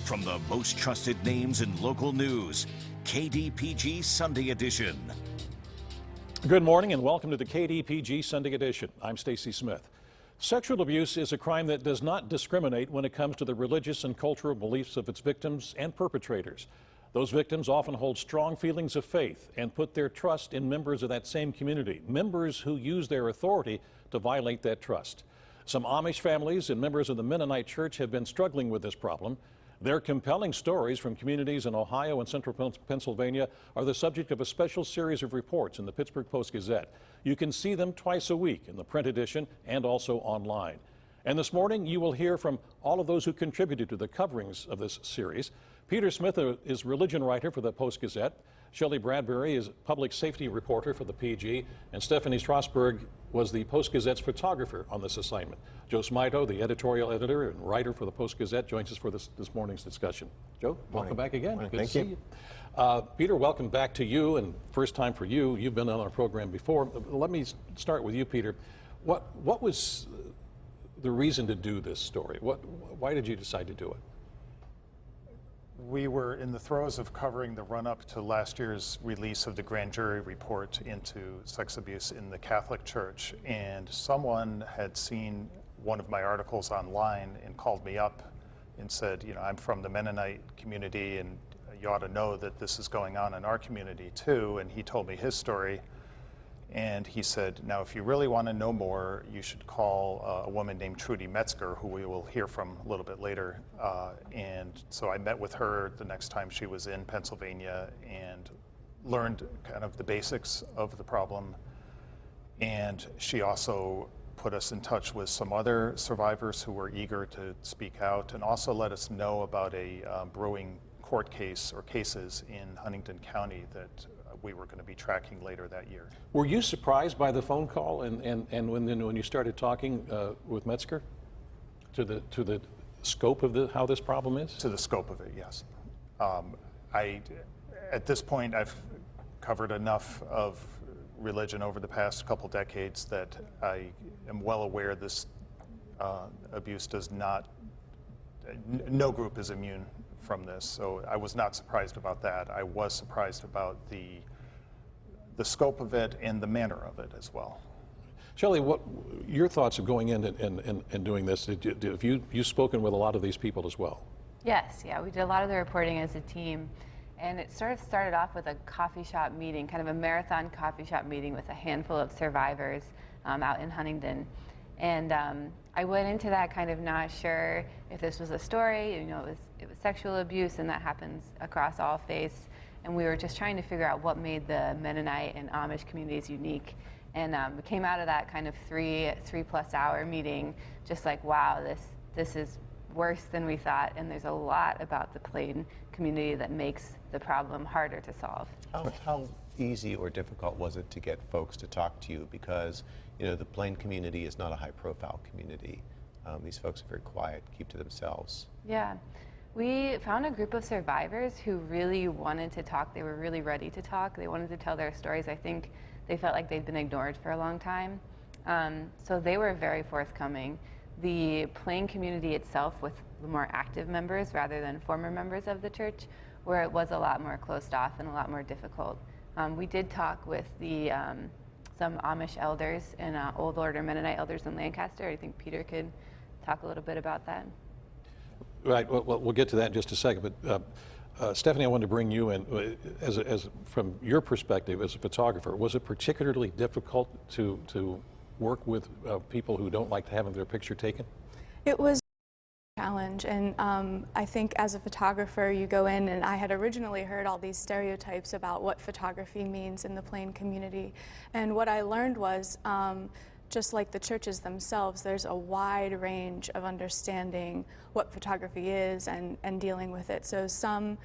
From the most trusted names in local news, KDPG Sunday Edition. Good morning and welcome to the KDPG Sunday Edition. I'm Stacy Smith. Sexual abuse is a crime that does not discriminate when it comes to the religious and cultural beliefs of its victims and perpetrators. Those victims often hold strong feelings of faith and put their trust in members of that same community, members who use their authority to violate that trust. Some Amish families and members of the Mennonite Church have been struggling with this problem. Their compelling stories from communities in Ohio and central Pennsylvania are the subject of a special series of reports in the Pittsburgh Post-Gazette. You can see them twice a week in the print edition and also online. And this morning, you will hear from all of those who contributed to the coverings of this series. Peter Smith is religion writer for the Post-Gazette. Shelley Bradbury is public safety reporter for the PG, and Stephanie Strasberg was the Post-Gazette's photographer on this assignment. Joe Smito, the editorial editor and writer for the Post-Gazette, joins us for this morning's discussion. Joe, welcome back again. Good to see you. Peter, welcome back to you, and first time for you. You've been on our program before. Let me start with you, Peter. What was the reason to do this story? Why did you decide to do it? We were in the throes of covering the run-up to last year's release of the grand jury report into sex abuse in the Catholic Church, and someone had seen one of my articles online and called me up and said, you know, I'm from the Mennonite community and you ought to know that this is going on in our community too. And he told me his story, and he said, now if you really want to know more, you should call a woman named Trudy Metzger, who we will hear from a little bit later. And so I met with her the next time she was in Pennsylvania and learned kind of the basics of the problem. And she also put us in touch with some other survivors who were eager to speak out, and also let us know about a brewing court case or cases in Huntington County that we were going to be tracking later that year. Were you surprised by the phone call and when you started talking with Metzger to the scope of how this problem is? To the scope of it, yes. At this point, I've covered enough of religion over the past couple decades that I am well aware this abuse does not, no group is immune from this, so I was not surprised about that. I was surprised about the scope of it and the manner of it as well. Shelley, what your thoughts of going in and doing this? Have you've spoken with a lot of these people as well? Yes, yeah, we did a lot of the reporting as a team, and it sort of started off with a coffee shop meeting, kind of a marathon coffee shop meeting with a handful of survivors out in Huntington. And I went into that kind of not sure if this was a story. You know, it was sexual abuse, and that happens across all faiths. And we were just trying to figure out what made the Mennonite and Amish communities unique. And we came out of that kind of three-plus hour meeting just like, wow, this is worse than we thought, and there's a lot about the Plain community that makes the problem harder to solve. How easy or difficult was it to get folks to talk to you? Because, you know, the Plain community is not a high-profile community. These folks are very quiet, keep to themselves. Yeah. We found a group of survivors who really wanted to talk. They were really ready to talk. They wanted to tell their stories. I think they felt like they'd been ignored for a long time. So they were very forthcoming. The Plain community itself, with the more active members rather than former members of the church, where it was a lot more closed off and a lot more difficult. We did talk with some Amish elders and Old Order Mennonite elders in Lancaster. I think Peter could talk a little bit about that. Right. Well, we'll get to that in just a second. But Stephanie, I wanted to bring you in as from your perspective as a photographer. Was it particularly difficult to work with people who don't like having their picture taken? It was a challenge, and I think as a photographer you go in, and I had originally heard all these stereotypes about what photography means in the Plain community, and what I learned was just like the churches themselves, there's a wide range of understanding what photography is and dealing with it. So some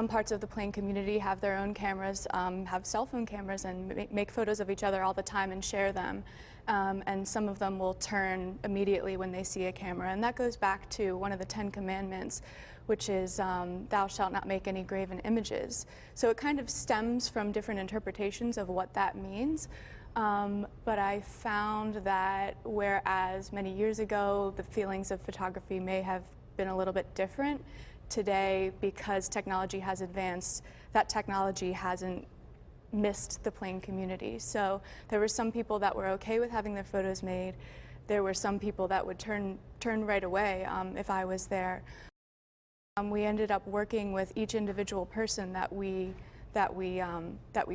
parts of the Plain community have their own cameras, have cell phone cameras, and make photos of each other all the time and share them. And some of them will turn immediately when they see a camera. And that goes back to one of the 10 Commandments, which is thou shalt not make any graven images. So it kind of stems from different interpretations of what that means. But I found that whereas many years ago the feelings of photography may have been a little bit different, today, because technology has advanced, that technology hasn't missed the Plain community. So there were some people that were okay with having their photos made. There were some people that would turn right away if I was there. We ended up working with each individual person that we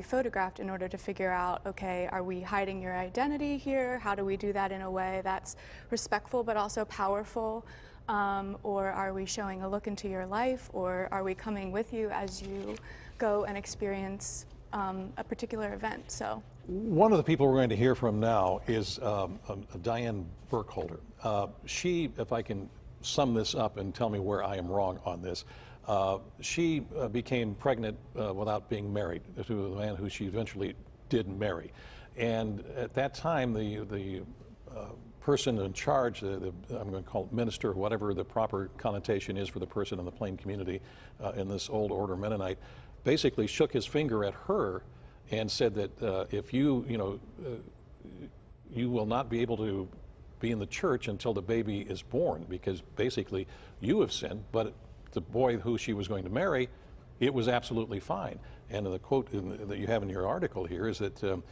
photographed in order to figure out, okay, are we hiding your identity here? How do we do that in a way that's respectful but also powerful? Or are we showing a look into your life? Or are we coming with you as you go and experience a particular event? So one of the people we're going to hear from now is Diane Burkholder. She, if I can sum this up and tell me where I am wrong on this, she became pregnant without being married to the man who she eventually did marry. And at that time, the person in charge, I'm going to call it minister, whatever the proper connotation is for the person in the Plain community in this old order Mennonite, basically shook his finger at her and said that if you will not be able to be in the church until the baby is born, because basically you have sinned, but the boy who she was going to marry, it was absolutely fine. And the quote that you have in your article here is that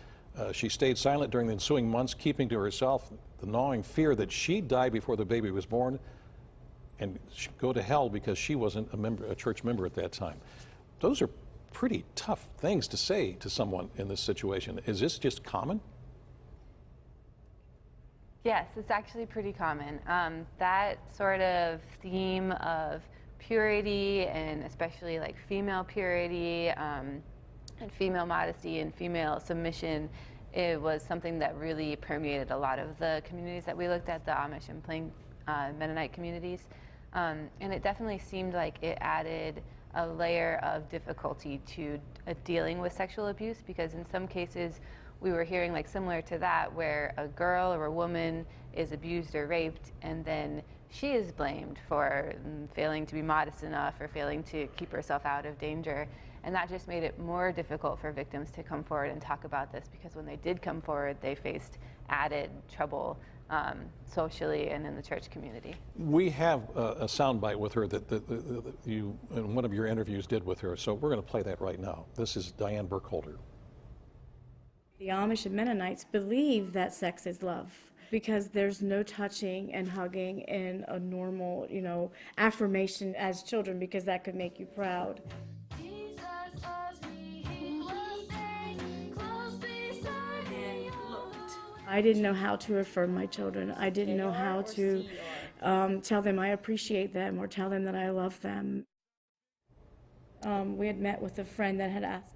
she stayed silent during the ensuing months, keeping to herself the gnawing fear that she'd die before the baby was born and go to hell because she wasn't a church member at that time. Those are pretty tough things to say to someone in this situation. Is this just common? Yes, it's actually pretty common. That sort of theme of purity, and especially like female purity and female modesty and female submission, it was something that really permeated a lot of the communities that we looked at, the Amish and Plain Mennonite communities. And it definitely seemed like it added a layer of difficulty to dealing with sexual abuse, because in some cases we were hearing like similar to that, where a girl or a woman is abused or raped, and then she is blamed for failing to be modest enough or failing to keep herself out of danger. And that just made it more difficult for victims to come forward and talk about this, because when they did come forward, they faced added trouble socially and in the church community. We have a soundbite with her that you, in one of your interviews, did with her, so we're going to play that right now. This is Diane Burkholder. The Amish and Mennonites believe that sex is love, because there's no touching and hugging and a normal, affirmation as children, because that could make you proud. I didn't know how to affirm my children. I didn't know how to tell them I appreciate them or tell them that I love them. We had met with a friend that had asked us.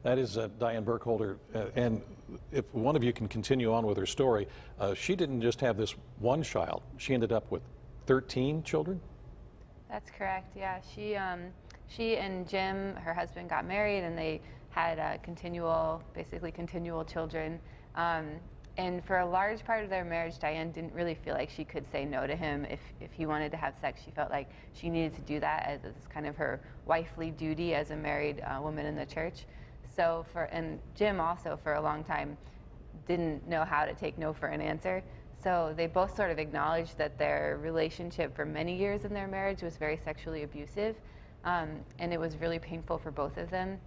That is Diane Burkholder, and if one of you can continue on with her story, she didn't just have this one child. She ended up with 13 children? That's correct, yeah. She and Jim, her husband, got married, and they had basically continual children. And for a large part of their marriage, Diane didn't really feel like she could say no to him if he wanted to have sex. She felt like she needed to do that as kind of her wifely duty as a married woman in the church. And Jim also, for a long time, didn't know how to take no for an answer. So they both sort of acknowledged that their relationship for many years in their marriage was very sexually abusive, and it was really painful for both of them.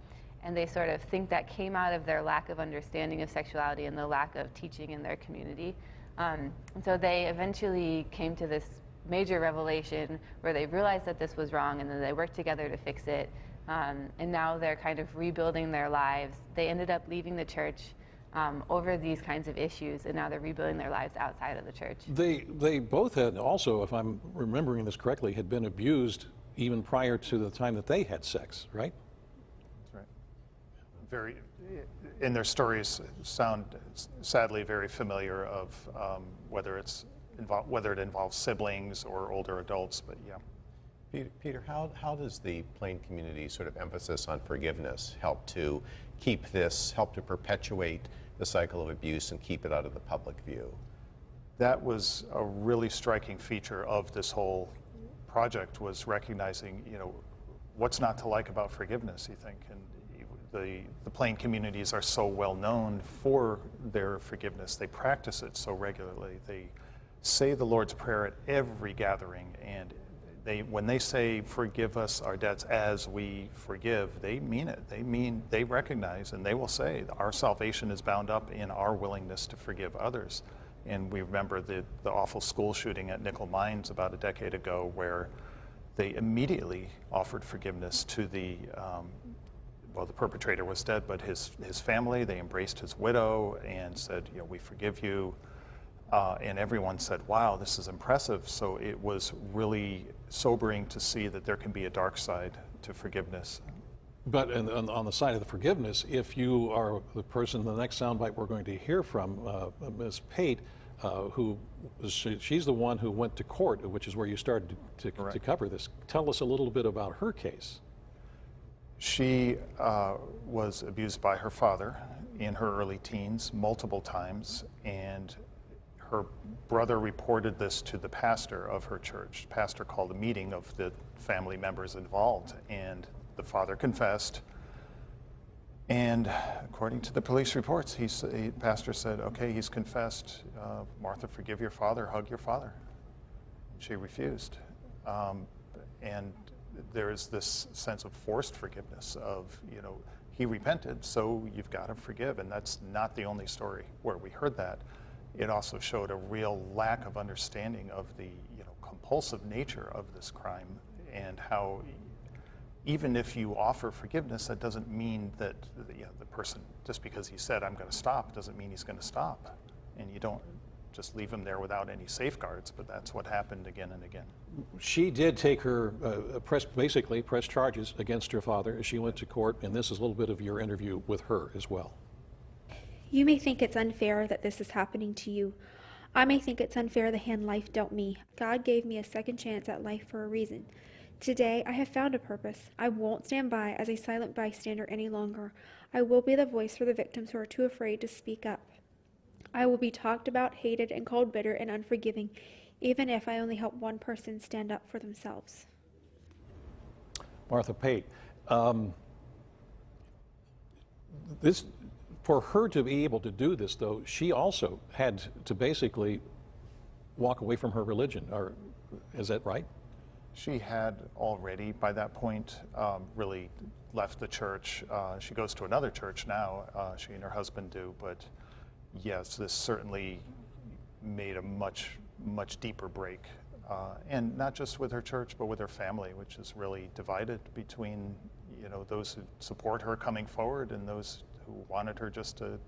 And they sort of think that came out of their lack of understanding of sexuality and the lack of teaching in their community. And so they eventually came to this major revelation where they realized that this was wrong, and then they worked together to fix it. And now they're kind of rebuilding their lives. They ended up leaving the church over these kinds of issues, and now they're rebuilding their lives outside of the church. They both had also, if I'm remembering this correctly, had been abused even prior to the time that they had sex, right? And their stories sound sadly very familiar of whether it involves siblings or older adults, but yeah. Peter, how does the Plain community sort of emphasis on forgiveness help to perpetuate the cycle of abuse and keep it out of the public view? That was a really striking feature of this whole project, was recognizing, what's not to like about forgiveness, you think? And the Plain communities are so well known for their forgiveness. They practice it so regularly. They say the Lord's Prayer at every gathering, and When they say forgive us our debts as we forgive, they mean it. They recognize, and they will say our salvation is bound up in our willingness to forgive others. And we remember the awful school shooting at Nickel Mines about a decade ago, where they immediately offered forgiveness to the perpetrator was dead, but his family. They embraced his widow and said, we forgive you. And everyone said, wow, this is impressive. So it was really sobering to see that there can be a dark side to forgiveness. But on the side of the forgiveness, if you are the person, the next soundbite we're going to hear from, Ms. Pate, she's the one who went to court, which is where you started to cover this. Tell us a little bit about her case. She was abused by her father in her early teens multiple times, and her brother reported this to the pastor of her church. The pastor called a meeting of the family members involved, and the father confessed. And according to the police reports, the pastor said, okay, he's confessed. Martha, forgive your father, hug your father. She refused. And there is this sense of forced forgiveness of, he repented, so you've got to forgive. And that's not the only story where we heard that. It also showed a real lack of understanding of the compulsive nature of this crime, and how even if you offer forgiveness, that doesn't mean that the person, just because he said, I'm going to stop, doesn't mean he's going to stop. And you don't just leave him there without any safeguards, but that's what happened again and again. She did take her, basically press charges against her father as she went to court, and this is a little bit of your interview with her as well. You may think it's unfair that this is happening to you. I may think it's unfair the hand life dealt me. God gave me a second chance at life for a reason. Today, I have found a purpose. I won't stand by as a silent bystander any longer. I will be the voice for the victims who are too afraid to speak up. I will be talked about, hated, and called bitter and unforgiving, even if I only help one person stand up for themselves. Martha Pate, for her to be able to do this, though, she also had to basically walk away from her religion. Or is that right? She had already, by that point, really left the church. She goes to another church now, she and her husband do, but yes, this certainly made a much deeper break. And not just with her church, but with her family, which is really divided between those who support her coming forward and those who wanted her just to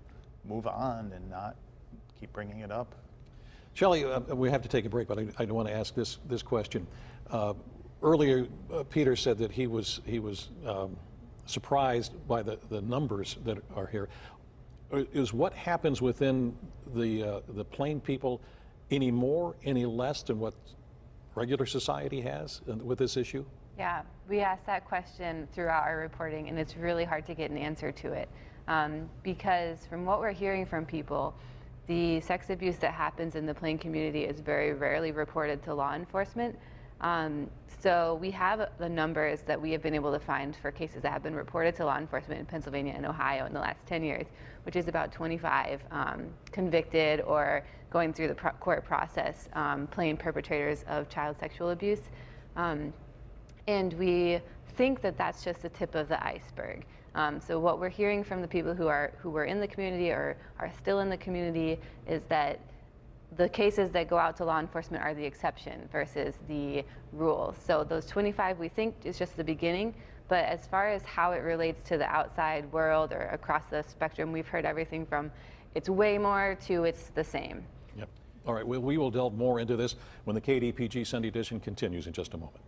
move on and not keep bringing it up. Shelley, we have to take a break, but I want to ask this question. Earlier, Peter said that he was surprised by the numbers that are here. Is what happens within the plain people any more, any less than what regular society has with this issue? Yeah, we asked that question throughout our reporting, and it's really hard to get an answer to it. Because from what we're hearing from people, the sex abuse that happens in the plain community is very rarely reported to law enforcement. So we have the numbers that we have been able to find for cases that have been reported to law enforcement in Pennsylvania and Ohio in the last 10 years, which is about 25 convicted or going through the court process, plain perpetrators of child sexual abuse. And we think that that's just the tip of the iceberg. So what we're hearing from the people who were in the community or are still in the community is that the cases that go out to law enforcement are the exception versus the rule. So those 25 we think is just the beginning, but as far as how it relates to the outside world or across the spectrum, we've heard everything from it's way more to it's the same. Yep. All right, we will delve more into this when the KDPG Sunday edition continues in just a moment.